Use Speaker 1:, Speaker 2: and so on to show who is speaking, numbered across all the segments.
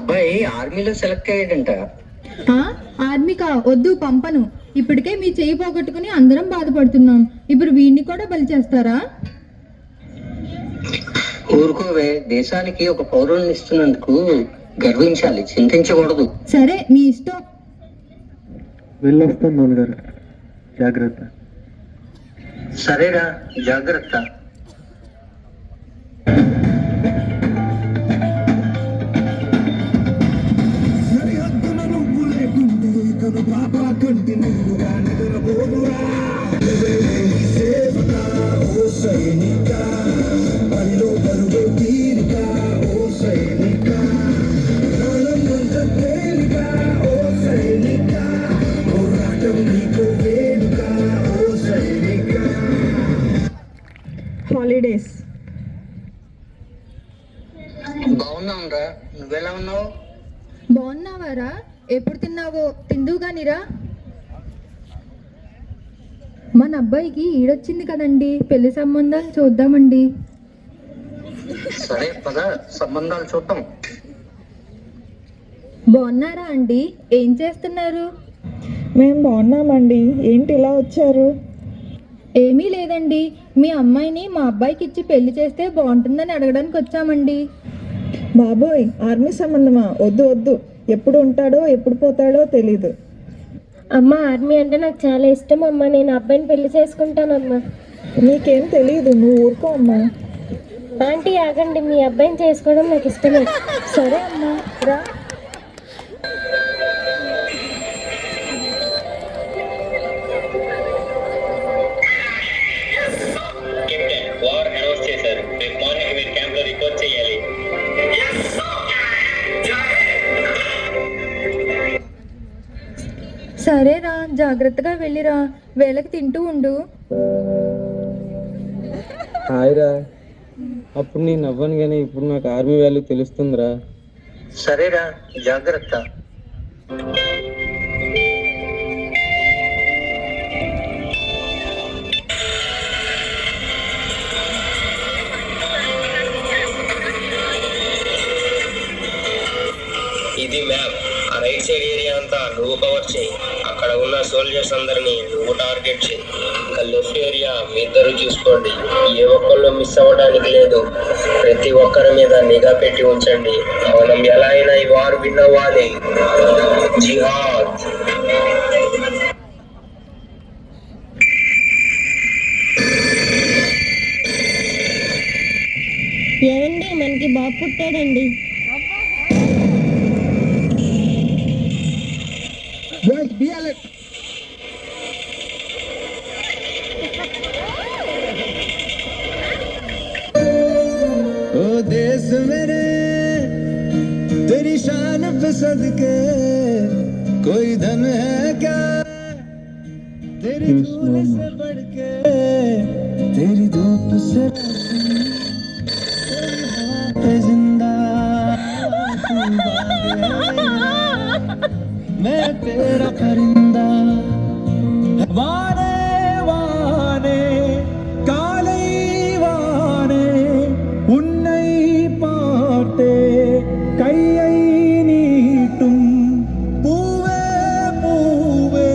Speaker 1: అబ్బాయి ఆర్మీలో సెలెక్ట్ అయ్యాడంట.
Speaker 2: ఆర్మీకా? వద్దు, పంపను. ఇప్పటికే మీ చెయ్యి పోగొట్టుకుని అందరం బాధపడుతున్నాం. ఇప్పుడు వీడిని కూడా బలి చేస్తారా?
Speaker 1: ఊరుకోవే, దేశానికి ఒక పౌరుని ఇస్తున్నందుకు గర్వించాలి, చింతించకూడదు.
Speaker 2: సరే, మీ ఇష్టం.
Speaker 3: వెళ్ళొస్తాను నాన్నగారు, జాగ్రత్త.
Speaker 1: సరేరా, జాగ్రత్త.
Speaker 2: హాలిడేస్.
Speaker 1: బాగున్నావురా, నువ్వెలా ఉన్నావు?
Speaker 2: బాగున్నావారా? ఎప్పుడు తిన్నావో తిందువుగానిరా. మన అబ్బాయికి ఈడొచ్చింది కదండి, పెళ్లి సంబంధాలు చూద్దామండి.
Speaker 1: సరే పద, సంబంధాలు చూద్దాం.
Speaker 2: బాగున్నారా అండి? ఏం చేస్తున్నారు?
Speaker 4: మేము బాగున్నామండి. ఏంటి ఇలా వచ్చారు?
Speaker 2: ఏమీ లేదండి, మీ అమ్మాయిని మా అబ్బాయికి ఇచ్చి పెళ్లి చేస్తే బాగుంటుందని అడగడానికి వచ్చామండి.
Speaker 4: బాబోయ్, ఆర్మీ సంబంధమా? వద్దు వద్దు, ఎప్పుడు ఉంటాడో ఎప్పుడు పోతాడో తెలీదు.
Speaker 5: అమ్మ, ఆర్మీ అంటే నాకు చాలా ఇష్టం అమ్మ. నేను అబ్బాయిని పెళ్లి చేసుకుంటానమ్మా.
Speaker 4: నీకేం తెలీదు, నువ్వు ఊరుకో అమ్మా.
Speaker 5: ఆంటీ ఆగండి, మీ అబ్బాయిని చేసుకోవడం నాకు ఇష్టమే.
Speaker 2: సరే అమ్మా, రా.
Speaker 1: వార్ అనౌన్స్ చేశారు. రేపు మార్నింగ్ మీరు క్యాంప్ లో రిపోర్ట్ చేయాలి.
Speaker 2: సరేరా, జాగ్రత్తగా వెళ్ళిరా. వేళకి తింటూ ఉండు.
Speaker 3: హాయ్రా. అప్పుడు నేను అవ్వను కానీ ఇప్పుడు నాకు ఆర్మీ వాల్యూ తెలుస్తుందిరా.
Speaker 1: సరేరా, జాగ్రత్త. ఇది మ్యాప్. ఆ రైట్ సైడ్ ఏరియా అంతా నువ్వు కవర్ చేయి. అక్కడ ఉన్న సోల్జర్స్ అందరినీ నువ్వు టార్గెట్ చేయి. ఇంకా లెఫ్ట్ ఏరియా మీ ఇద్దరు చూసుకోండి. ఏ ఒక్కళ్ళు మిస్ అవ్వడానికి లేదు. ప్రతి ఒక్కరి మీద నిఘా పెట్టి ఉంచండి. మనం ఎలా అయినా ఈ వారు విన్ అవ్వాలి. జిహాద్.
Speaker 5: ఏమండి, మనకి బాబు పుట్టాడండి.
Speaker 6: ओ देश मेरे तेरी शान पे सदके कोई धन है क्या तेरी धूल से बढ़ के तेरी धूप से तेरी हवा पे जिंदा तू बाग है, मैं तेरा परिंदा वाने वाने काले वाने उन्नै पाटे கையை நீட்டும் பூவே பூவே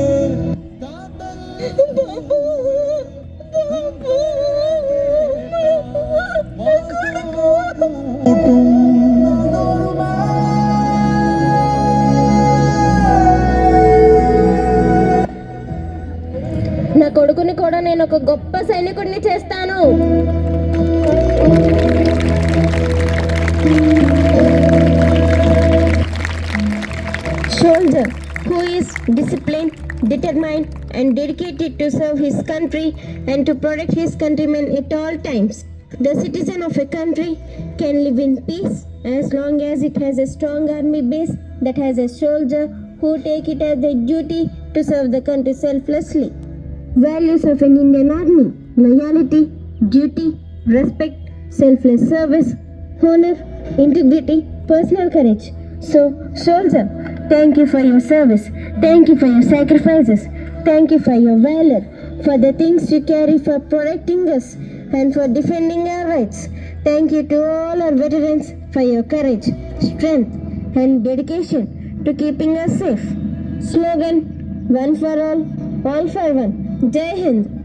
Speaker 5: నా కొడుకుని కూడా నేను ఒక గొప్ప సైనికుడిని చేస్తాను. Soldier who is disciplined, determined and dedicated to serve his country and to protect his countrymen at all times. The citizen of a country can live in peace as long as it has a strong army base that has a soldier who take it as their duty to serve the country selflessly. Values of an Indian army: loyalty, duty, respect, selfless service, honor, integrity, personal courage. So, soldier, thank you for your service. Thank you for your sacrifices. Thank you for your valor, for the things you carry for protecting us and for defending our rights. Thank you to all our veterans for your courage, strength, and dedication to keeping us safe. Slogan: one for all for one. Jai Hind.